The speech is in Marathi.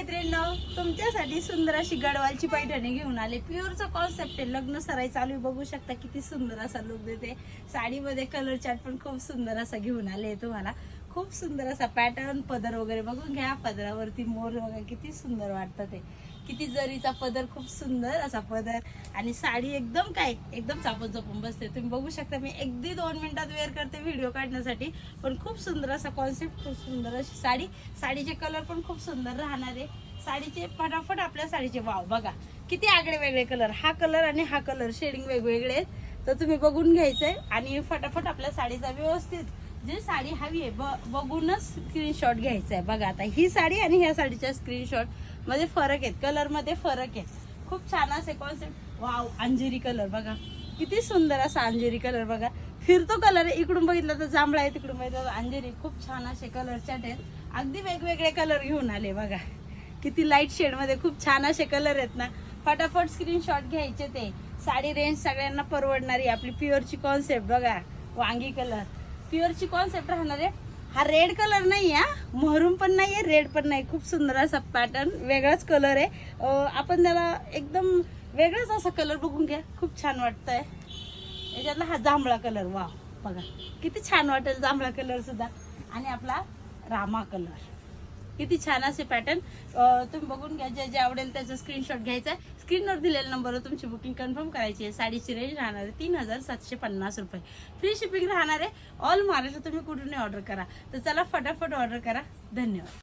मैत्रिणींनो, तुमच्यासाठी सुंदर अशी गडवालची पैठणी घेऊन आले। प्युअरचा कॉन्सेप्ट आहे, लग्न सराई चालू आहे। बघू शकता किती सुंदर असा लुक देते। साडीमध्ये कलर चार्ट पण खूप सुंदर असा घेऊन आले तुम्हाला। खूप सुंदर असा पॅटर्न, पदर वगैरे बघून घ्या। पदरावरती मोर वगैरे किती सुंदर वाटतं ते। किती जरीचा पदर, खूप सुंदर असा पदर आणि साडी एकदम चापून चापून बसते। तुम्ही बघू शकता, मी अगदी 2 मिनिटात वेअर करते व्हिडिओ काढण्यासाठी। पण खूप सुंदर असा कॉन्सेप्ट, खूप सुंदर अशी साडी। साडीचे कलर पण खूप सुंदर राहणार आहे। साडीचे फटाफट आपल्या साडीचे वाव बघा किती आगळे वेगळे कलर। हा कलर आणि हा कलर शेडिंग वेगवेगळे आहेत, तर तुम्ही बघून घ्यायचंय आणि फटाफट आपल्या साडीचा व्यवस्थित जी साडी हवी आहे बघूनच स्क्रीनशॉट घ्यायचा आहे। बघा आता ही साडी आणि ह्या साडीच्या स्क्रीनशॉट मध्ये फरक आहे, कलर मध्ये फरक आहे। खूप छान असे कॉन्सेप्ट। वाव, अंजेरी कलर बघा किती सुंदर असा अंजेरी कलर बघा। फिरतो कलर आहे, इकडून बघितलं तर जांभळा आहे, तिकडून बघितलं तर अंजेरी। खूप छान असे कलर चार्ट आहेत, अगदी वेगवेगळे कलर घेऊन आले बघा। किती लाईट शेड मध्ये खूप छान असे कलर आहेत ना। फटाफट स्क्रीनशॉट घ्यायचे ते। साडी रेंज सगळ्यांना परवडणारी आपली प्युअरची कॉन्सेप्ट बघा। वांगी कलर प्युअरची कॉन्सेप्ट राहणार आहे। हा रेड कलर नाही आहे, महरून पण नाही आहे, रेड पण नाही। खूप सुंदर असा पॅटर्न, वेगळाच कलर आहे। आपण त्याला एकदम वेगळाच असा कलर बघून घ्या, खूप छान वाटतंय। याच्यातला हा जांभळा कलर, वाव बघा किती छान वाटेल जांभळा कलर सुद्धा। आणि आपला रामा कलर, किती छान असे पॅटर्न। तुम्ही बघून घ्या, जे जे आवडेल त्याचा स्क्रीनशॉट घ्यायचा आहे। स्क्रीनवर दिलेल्या नंबरवर तुमची बुकिंग कन्फर्म करायची आहे। साडीची रेंज राहणार आहे 3750 रुपये। फ्री शिपिंग राहणार आहे। ऑल महाराष्ट्र तुम्ही कुठूनही ऑर्डर करा। तर चला फटाफट ऑर्डर करा। धन्यवाद।